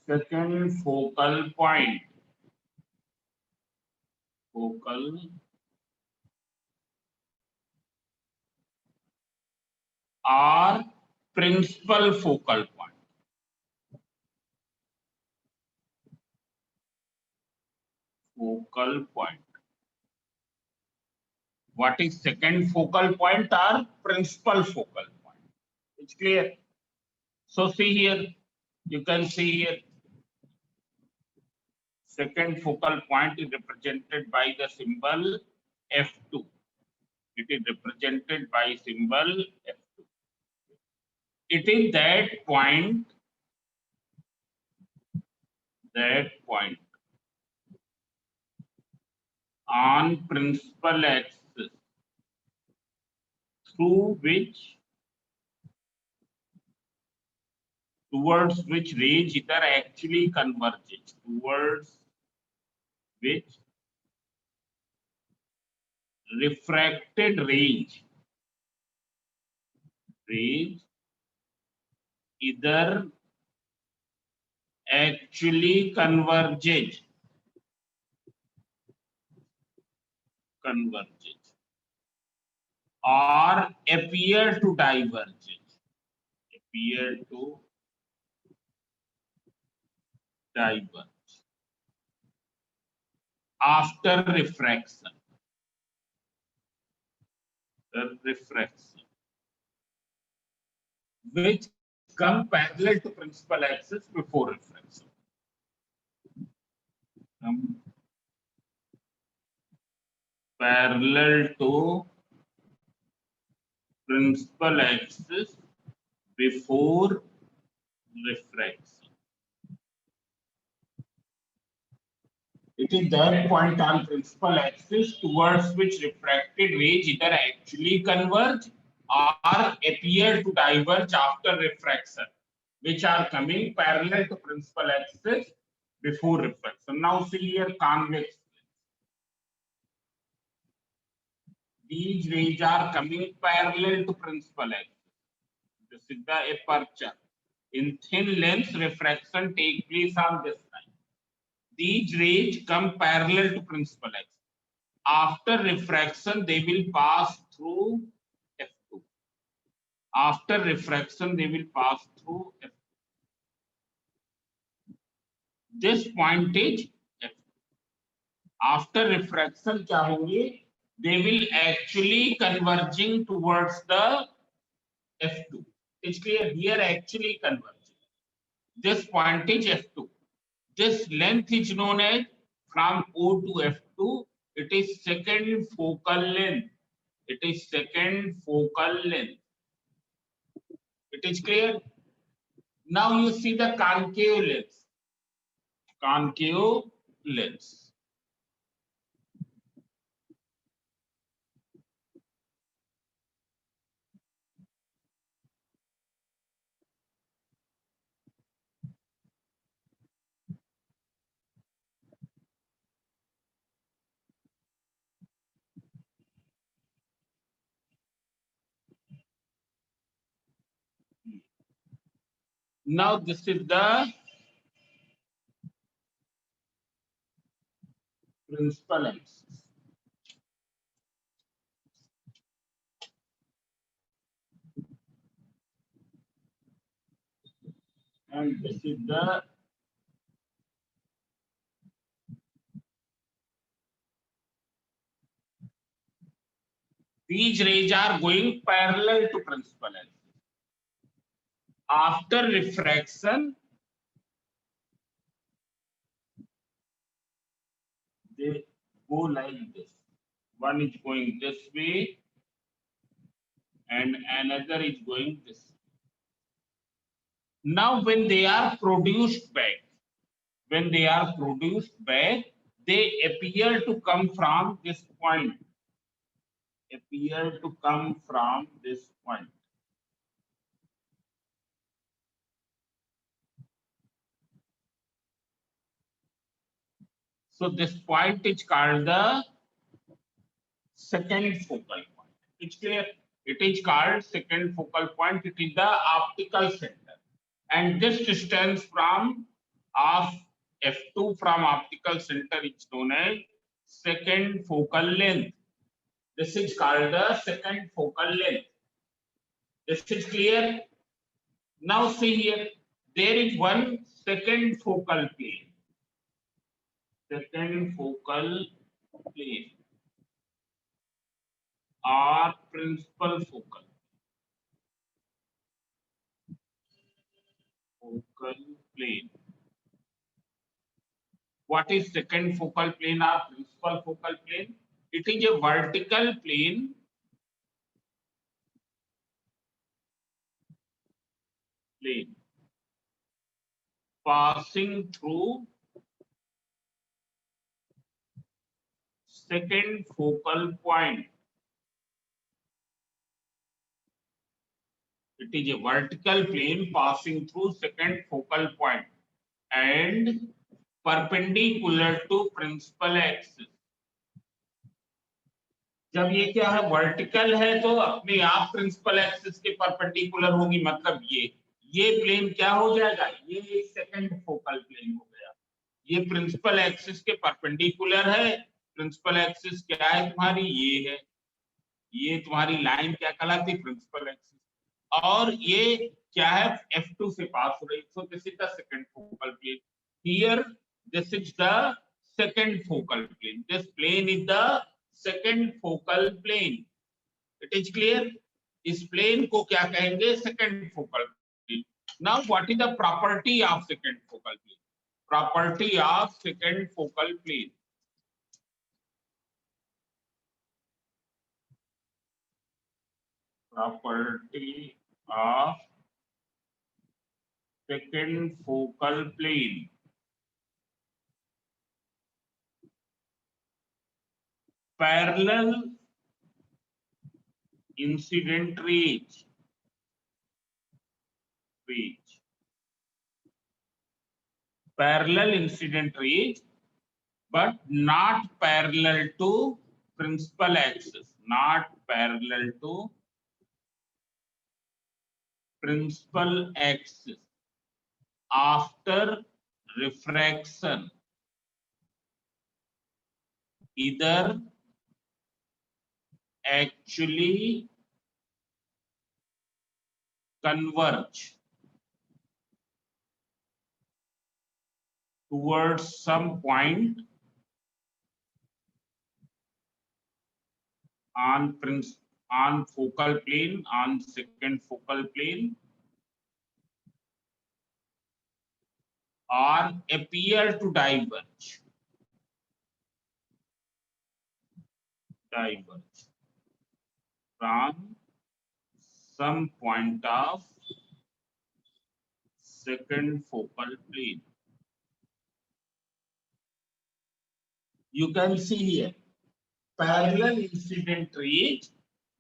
second focal point. Focal or principal focal point. Focal point. What is second focal point or principal focal point? It's clear. So see here, you can see here, second focal point is represented by the symbol F2. It is represented by symbol F2. It is that point on principal axis through which towards which rays either actually converges, towards which refracted range either actually converges or appear to diverge after refraction. Which come parallel to principal axis before refraction. Parallel to principal axis before refraction. It is that point on principal axis towards which refracted rays either actually converge or appear to diverge after refraction, which are coming parallel to principal axis before refraction. Now see here convex. These rays are coming parallel to principal axis. This is the aperture. In thin lens, refraction takes place on this line. These rays come parallel to principal axis. After refraction, they will pass through F2. After refraction, they will pass through F2. This point is F2. After refraction, क्या होंगे? They will actually converging towards the F2. It's clear here actually converging. This point is F2. This length is known as from O to F2. It is second focal length. It is second focal length. It is clear. Now you see the concave lens. Concave lens. Now this is the principal axis. And this is the these rays are going parallel to principal axis. After refraction, they go like this. One is going this way and another is going this way. Now when they are produced back, they appear to come from this point. So this point is called the second focal point. It's clear. It is called second focal point. It is the optical center, and this distance from of f2 from optical center is known as second focal length. This is called the second focal length. This is clear. Now see here, there is one second focal plane. Second focal plane or principal focal plane. What is second focal plane or principal focal plane? It is a vertical plane passing through second focal point. It is a vertical plane passing through second focal point and perpendicular to principal axis. जब ये क्या है vertical है तो अपने आप principal axis के perpendicular होगी, मतलब ये प्लेन क्या हो जाएगा, ये एक सेकंड फोकल प्लेन हो गया। ये प्रिंसिपल एक्सिस के परपेंडिकुलर है। प्रिंसिपल एक्सिस क्या है तुम्हारी, ये है, ये तुम्हारी लाइन क्या कहलाती है, प्रिंसिपल एक्सिस। और ये क्या है, F2 से पास हो रही। So this is the second focal plane. Here this is the second focal plane. This plane is the second focal plane. It is clear. इस प्लेन को क्या कहेंगे, second focal plane. Now what is the property of second focal plane? Property of second focal plane, property of second focal plane. Parallel incident range. Parallel incident range, but not parallel to principal axis. Not parallel to principal axis after refraction. Either actually converge towards some point on focal plane, on second focal plane, or appear to diverge. From some point of second focal plane. You can see here parallel incident range,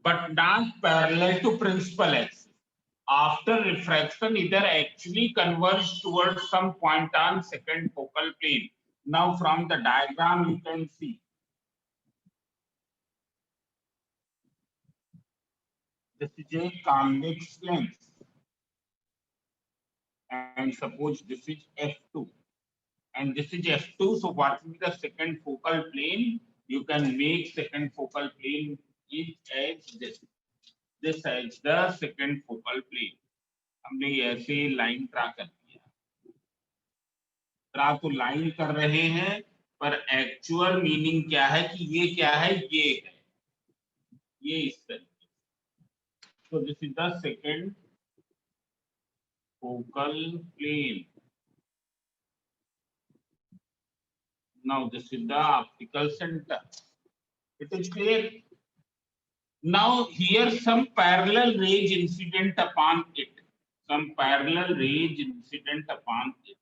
but not parallel to principal axis. After refraction, either actually converge towards some point on second focal plane. Now from the diagram you can see this is a convex lens, and suppose this is F2 and this is F2. So what will be the second focal plane? You can make second focal plane is as this. This is the second focal plane. हमने ऐसे line draw कर दिया। Draw तो line कर रहे हैं, पर actual meaning क्या है कि ये क्या है, ये है, ये इस तरीके। So this is the second focal plane. Now this is the optical center. It is clear. Now here some parallel rays incident upon it. Some parallel rays incident upon it.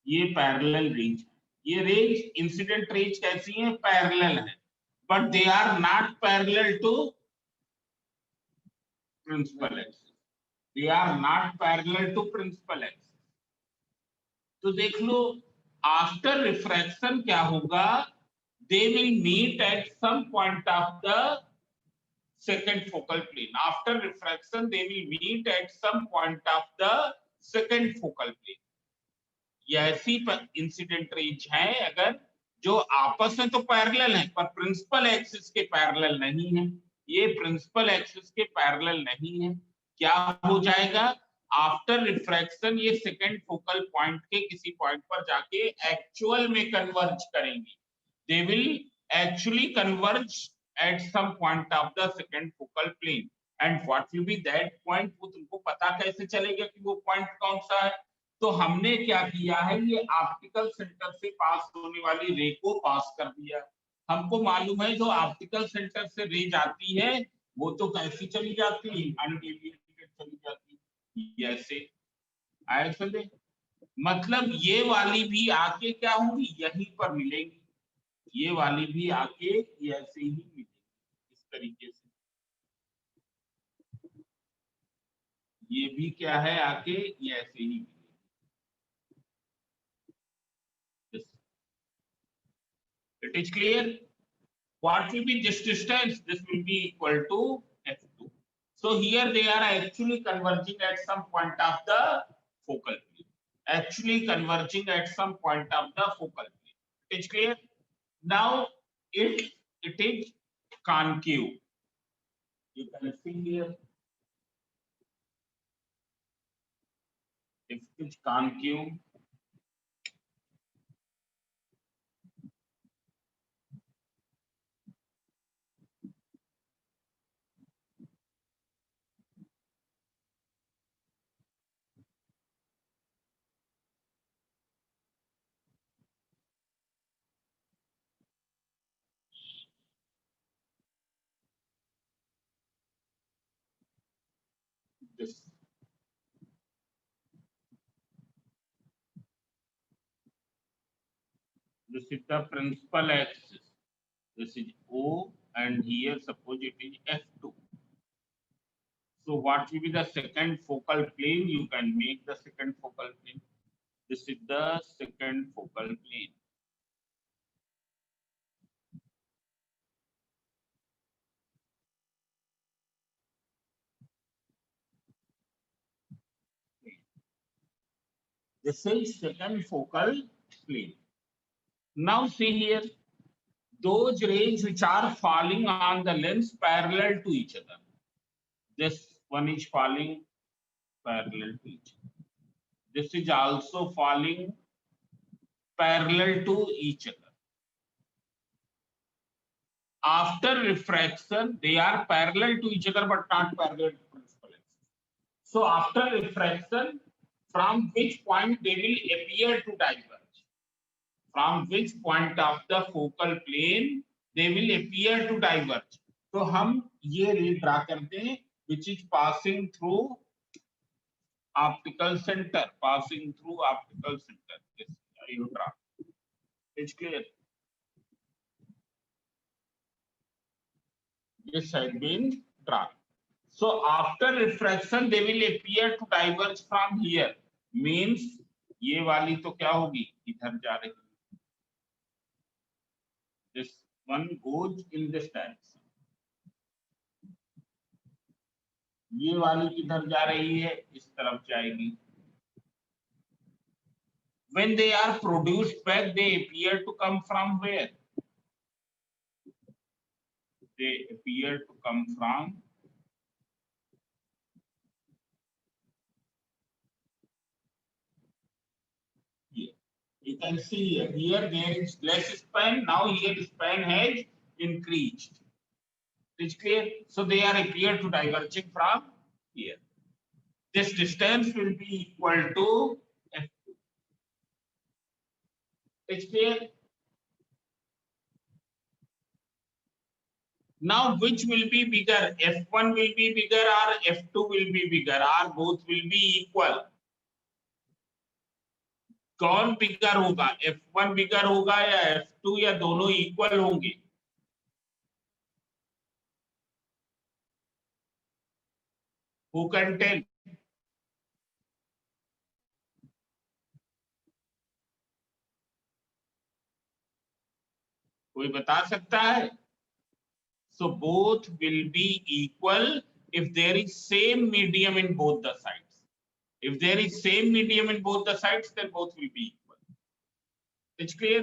ये parallel rays, ये rays incident rays कैसी हैं, parallel है, but they are not parallel to principal axis. They are not parallel to principal axis. तो देख लो after refraction क्या होगा, they will meet at some point of the second focal plane. After refraction they will meet at some point of the second focal plane. ये ऐसी incident raise है अगर जो आपस में तो पैरेलल है पर प्रिंसिपल एक्सिस के पैरेलल नहीं है। ये प्रिंसिपल एक्सिस के पैरेलल नहीं है, क्या हो जाएगा आफ्टर रिफ्रैक्शन ये सेकंड फोकल पॉइंट के किसी पॉइंट पर जाके एक्चुअल में कन्वर्ज करेंगे। They will actually converge at some point of the second focal plane and what will be that point, वो तुमको पता कैसे चलेगा कि वो पॉइंट कौन सा है। तो हमने क्या किया है, ये ऑप्टिकल सेंटर से पास होने वाली रे को पास कर दिया। हमको मालूम है जो ऑप्टिकल सेंटर से रे जाती है वो तो कैसी चली जाती है, अनडेविएटेड चली जाती है, ऐसे आया समझे। मतलब ये वाली भी आके क्या होंगी, यहीं पर मिलेंगी, ये वाली भी आके ये ऐसे ही मिलेगी इस तरीके से। ये भी क्या है आके ये ऐसे ही मिलेगी। It is clear. What will be this distance? This will be equal to f2. So here they are actually converging at some point of the focal plane. Actually converging at some point of the focal plane. It is clear. Now if it is concave, you can see here. If it is concave, this is the principal axis. This is O, and here suppose it is F2. So what will be the second focal plane? You can make the second focal plane. This is the second focal plane. This is second focal plane. Now see here, those rays which are falling on the lens parallel to each other. This one is falling parallel to each other. This is also falling parallel to each other. After refraction, they are parallel to each other but not parallel to principal axis. So after refraction, from which point they will appear to diverge? From which point of the focal plane they will appear to diverge? तो हम ये रे draw करते हैं which is passing through optical center, passing through optical center. Yes, you draw. It's clear. This had been drawn. So after refraction they will appear to diverge from here. Means ये वाली तो क्या होगी, इधर जा रही है. This one goes in this direction. ये वाली किधर जा रही है, इस तरफ जाएगी. When they are produced back, they appear to come from where? They appear to come from here. You can see here there is less span. Now here span has increased. It's clear. So they are appear to diverging from here. This distance will be equal to f2. It's clear. Now which will be bigger? F1 will be bigger or F2 will be bigger, or both will be equal? कौन बिगर होगा, F1 बिगर होगा या F2, या दोनों equal होंगे? Who can tell? कोई बता सकता है? So both will be equal if there is same medium in both the sides. If there is same medium in both the sides, then both will be equal. It's clear?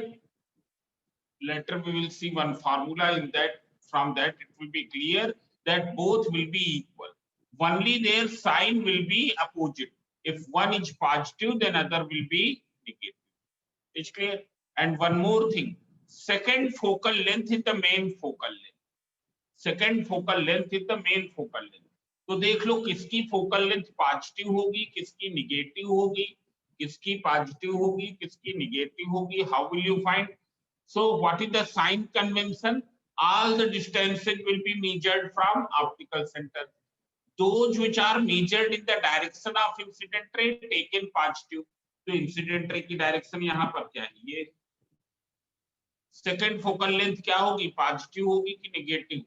Later we will see one formula in that. From that it will be clear that both will be equal. Only their sign will be opposite. If one is positive, then other will be negative. It's clear? And one more thing. Second focal length is the main focal length. Second focal length is the main focal length. तो देख लो किसकी focal length positive होगी, किसकी negative होगी, किसकी positive होगी, किसकी negative होगी. How will you find? So what is the sign convention? All the distances will be measured from optical center. Those which are measured in the direction of incident ray taken positive. तो incident ray की direction यहाँ पर क्या है? ये second focal length क्या होगी? Positive होगी कि negative?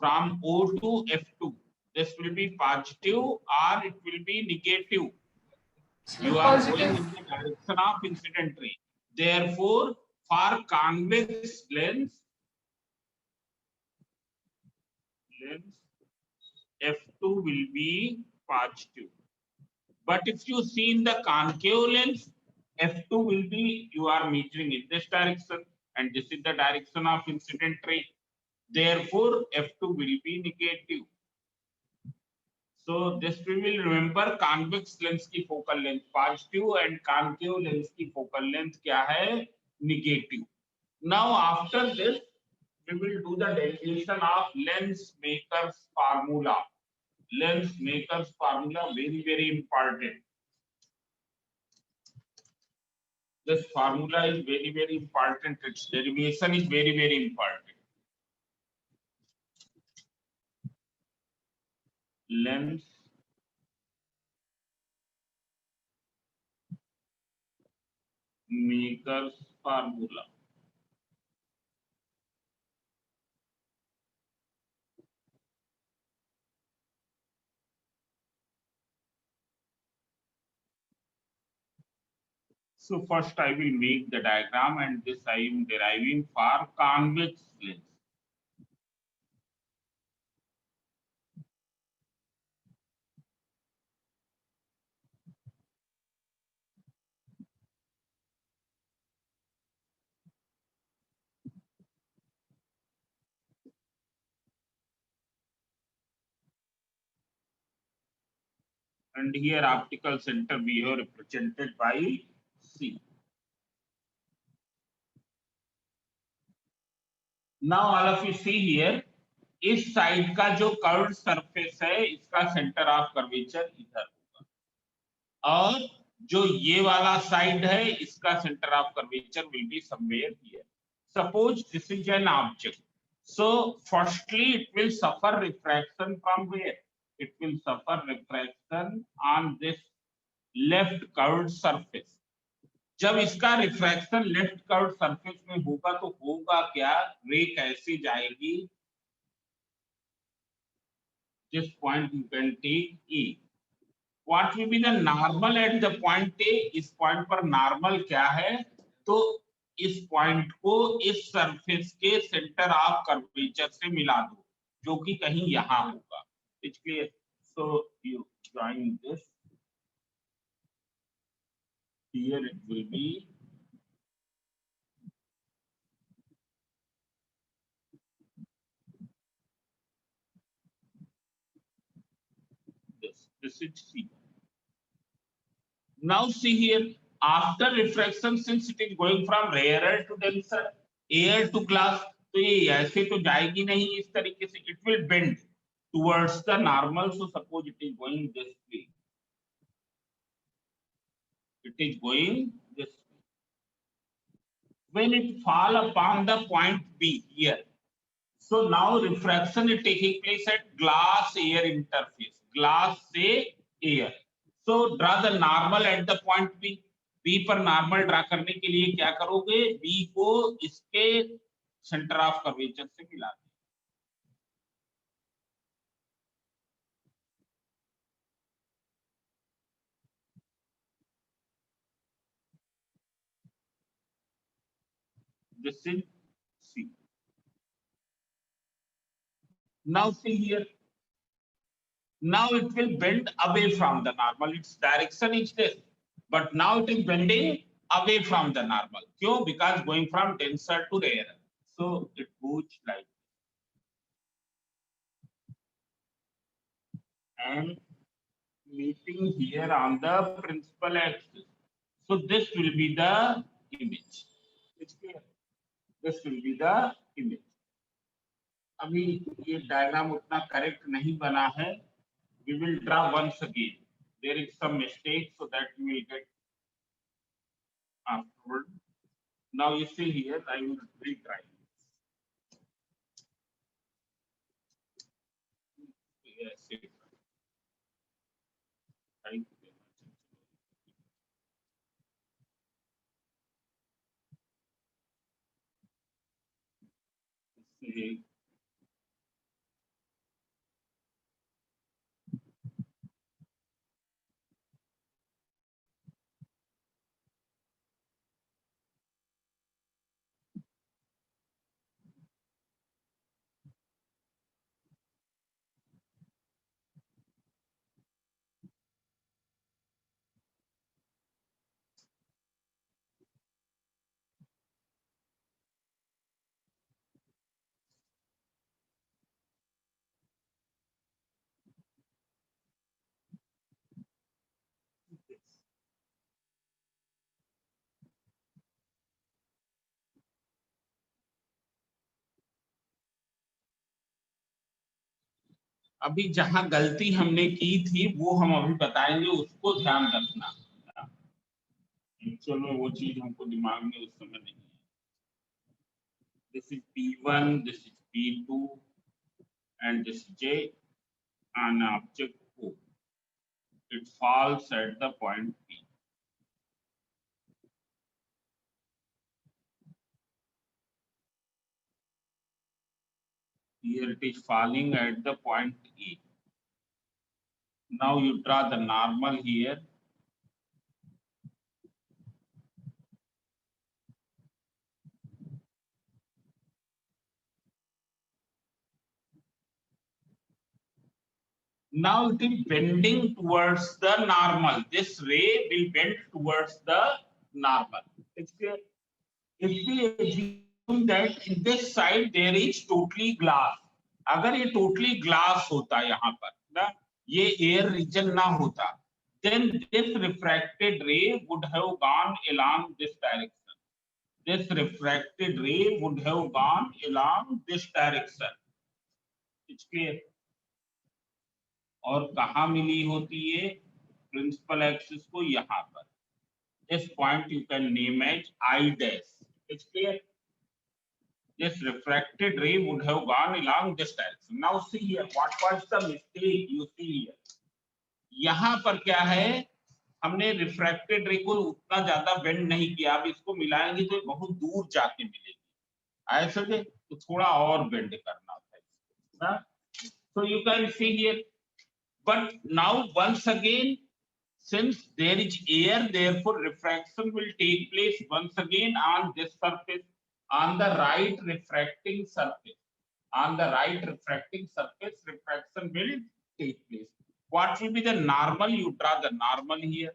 From O to F2, this will be positive or it will be negative. You are going in the direction of incident ray. Therefore, for convex lens F2 will be positive. But if you see in the concave lens, F2 will be, you are measuring in this direction and this is the direction of incident ray. Therefore, F2 will be negative. So this we will remember. Convex lens की focal length positive and concave lens की focal length क्या है? Negative. Now after this we will do the derivation of lens maker's formula. Lens maker's formula, very important. This formula is very important. Its derivation is very important. Lens maker's formula. So first I will make the diagram, and this I am deriving for convex lens. And here optical center we have represented by C. Now all of you see here, इस side का जो curved surface है, इसका centre of curvature इधर होगा, और जो ये वाला साइड है, इसका centre of curvature will be somewhere here. Suppose this is an object. So firstly it will suffer refraction from where? It will suffer refraction on this left curved surface. जब इसका रिफ्रैक्शन लेफ्ट कर्व्ड सरफेस में होगा तो होगा क्या? रे कैसी जाएगी? This point you can take E. What will be the normal at the point A? इस पॉइंट पर नॉर्मल क्या है? तो इस पॉइंट को इस सरफेस के सेंटर ऑफ कर्वेचर से मिला दो, जो कि कहीं यहाँ होगा. It's clear? So you join this. Here it will be this. This is C. Now see here, after refraction, since it is going from rarer to denser, air to glass, तो ये ऐसे तो जाएगी नहीं इस तरीके से. It will bend towards the normal. So suppose it is going this way. It is going this way. When it fall upon the point B here, so now refraction is taking place at glass air interface. Glass से air. So draw the normal at the point B. B पर normal draw करने के लिए क्या करोगे? B को इसके centre of curvature से मिला दो. This is C. Now see here, Now it will bend away from the normal. Its direction is this, but now it is bending away from the normal. Kyun? Because going from denser to rarer. So it goes like, and meeting here on the principal axis. So this will be the image. It's clear. This will be the image. अभी ये diagram उतना correct नहीं बना है. We will draw once again. There is some mistake, so that you will get afterward. Now you see here, I will retry. Yes, it. Thank you very much. See, अभी जहां गलती हमने की थी वो हम अभी बताएंगे, उसको ध्यान रखना. एक्चुअल में वो चीज हमको दिमाग में उस समय नहीं है. This is P1, this is P2, and this J, an object O. It falls at the point P. Here it is falling at the point E. Now you draw the normal here. Now it is bending towards the normal. This ray will bend towards the normal. It's clear. If we assume that in this side there is totally glass, अगर ये totally glass होता यहाँ पर ना, ये air region ना होता, then this refracted ray would have gone along this direction. This refracted ray would have gone along this direction. It's clear. और कहाँ मिली होती है प्रिंसिपल एक्सिस को? यहाँ पर. This point you can name as I dash. It's clear. This refracted ray would have gone along this direction. Now see here, what was the mistake you see here? यहाँ पर क्या है, हमने refracted रे को उतना ज्यादा बेंड नहीं किया. अब इसको मिलाएंगे तो बहुत दूर जाके मिलेगी. ऐसे तो थोड़ा और बेंड करना था. So you can see here. But now once again, since there is air, therefore refraction will take place once again on this surface, on the right refracting surface. On the right refracting surface, refraction will take place. What will be the normal? You draw the normal here.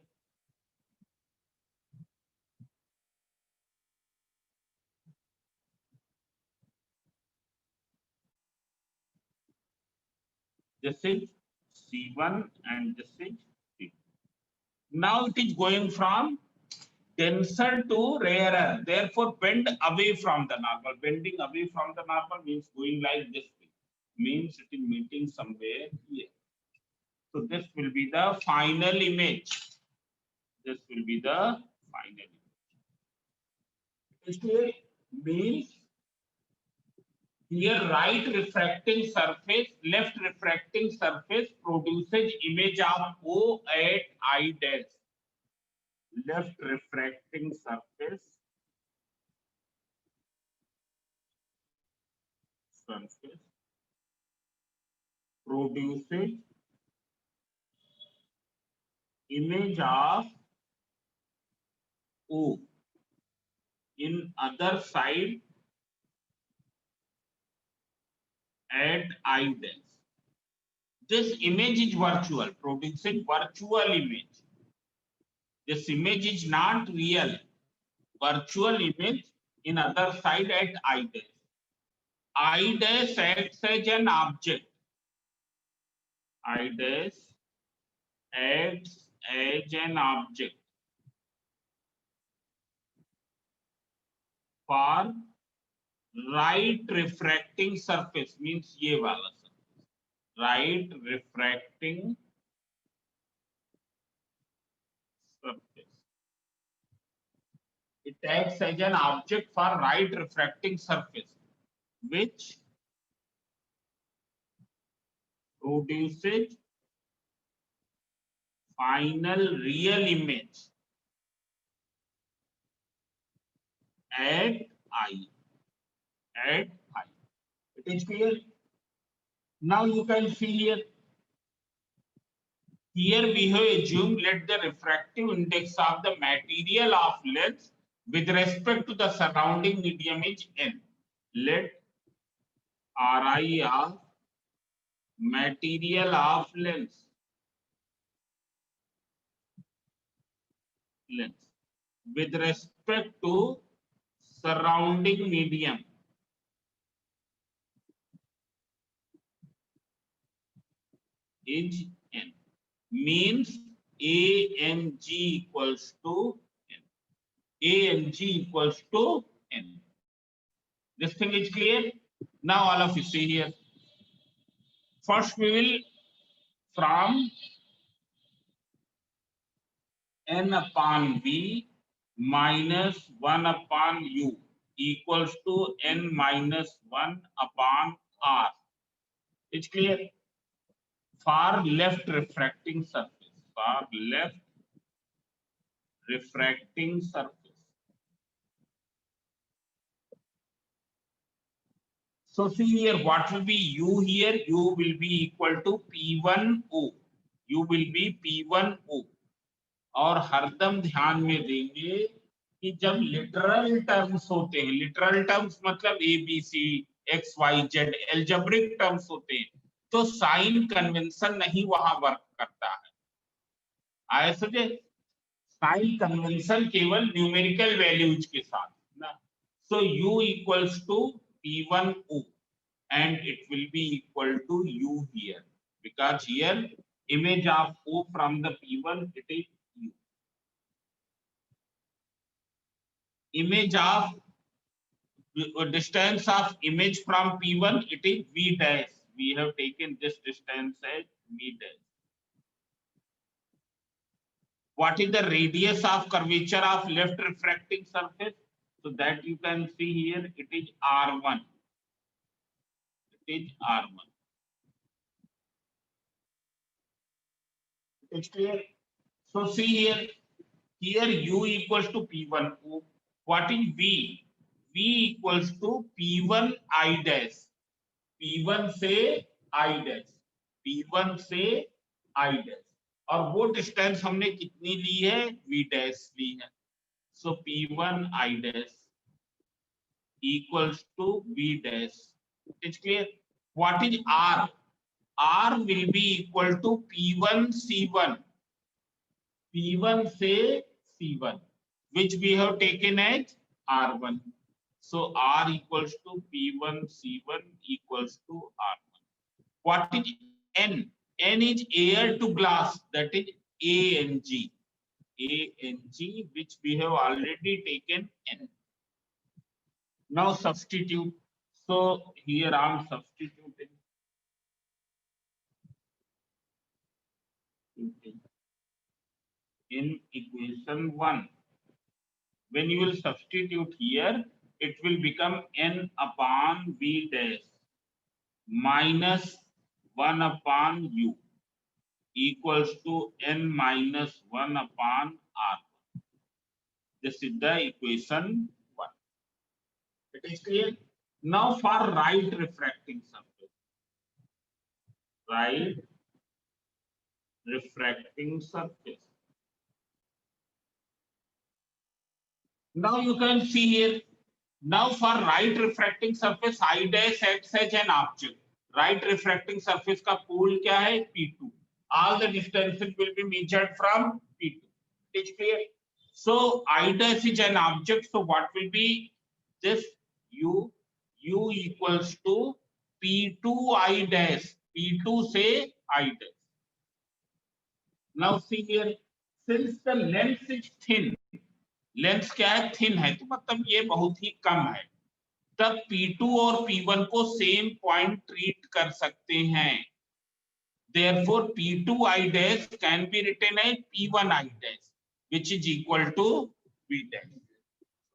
This is C1 and this is C2. Now it is going from denser to rarer, therefore bend away from the normal. Bending away from the normal means going like this way, means it is meeting somewhere here. So this will be the final image. This will be the final image. It means here right refracting surface, left refracting surface produces image of O at I dash. Left refracting surface produces image of O in other side at I dash. This image is virtual, producing virtual image. This image is not real. Virtual image in other side at I dash. I dash acts as an object. I dash acts as an object for right refracting surface, means ये वाला surface. Right refracting surface. It acts as an object for right refracting surface, which produces final real image at I. At I. It is clear. Now you can see here. Here we have assumed let the refractive index of the material of lens with respect to the surrounding medium is n. Let Ri of material of lens with respect to surrounding medium is n. Means AMG equals to n. AMG equals to n. This thing is clear. Now all of you see here. First we will from n upon v minus 1 upon u equals to n minus 1 upon r. It's clear. For left refracting surface. For left refracting surface. So see here, what will be u here? U will be equal to P1O. U will be P1O. और हरदम ध्यान में देंगे कि जब literal terms होते हैं, literal terms मतलब A B C X Y Z algebraic terms होते हैं, तो साइन कन्वेंशन नहीं वहां वर्क करता है. आए समझे? साइन कन्वेंशन केवल न्यूमेरिकल वैल्यूज के साथ ना. So u equals to P1O and it will be equal to u here, because here image of O from the P1 it is u. Image of distance of image from P1 it is v dash. We have taken this distance as v dash. What is the radius of curvature of left refracting surface? So that you can see here it is r1. It is r1. It's clear. So see here. Here u equals to P1O. What is v? V equals to P1 I dash. P1 से I dash. P1 से I dash. और वो distance हमने कितनी ली है? V dash ली है. So P1 I dash equals to V dash. It's clear. What is R? R will be equal to P1 C1. P1 से C1, which we have taken as R1. So R equals to P1 C1 equals to R1. What is N? N is air to glass, that is ANG. ANG, which we have already taken N. Now substitute. So here I am substituting. In equation 1. When you will substitute here, it will become n upon v dash minus 1 upon u equals to n minus 1 upon r. This is the equation 1. It is clear. Now for right refracting surface. Right refracting surface. Now you can see here. Now for right refracting surface, I dash acts as an object. Right refracting surface का पोल क्या है P2. All the distances will be measured from P2. It is clear. So I dash is an object. So what will be this? U equals to P2 I dash. P2 say I dash. Now see here, since the length is thin, length क्या है thin है, तो मतलब ये बहुत ही कम है, तब P2 और P1 को सेम पॉइंट ट्रीट कर सकते हैं. Therefore P2 I dash can be written as P1 I dash, which is equal to V dash.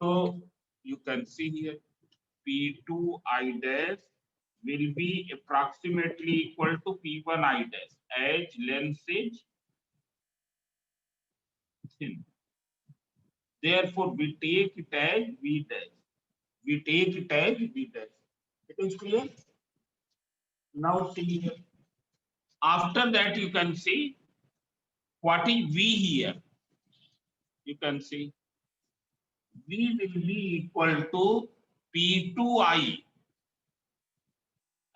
So you can see here P2 I dash will be approximately equal to P1 I dash as length is thin. Therefore we take it as V dash. We take it as V dash. It is clear. Now see here. After that you can see what is V here. You can see V will be equal to P2I,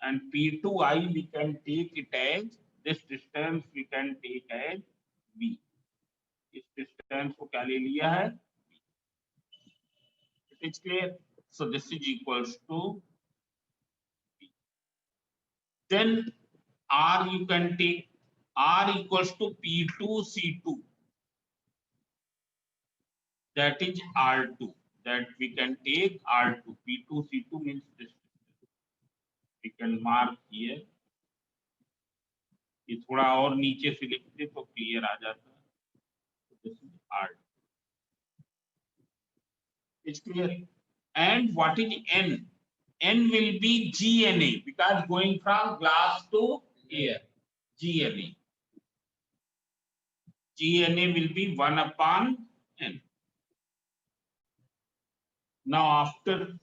and P2I we can take it as this distance we can take as V. इस distance को क्या ले लिया है? It is clear. So this is equals to V. Then R you can take R equals to P2C2. That is R2. That we can take R2. P2C2 means this. We can mark here. ये थोड़ा और नीचे से लिखते तो clear आ जाता. This is R. It's clear. And what is N? N will be GNA because going from glass to air. GNA. GNA will be 1 upon N. Now after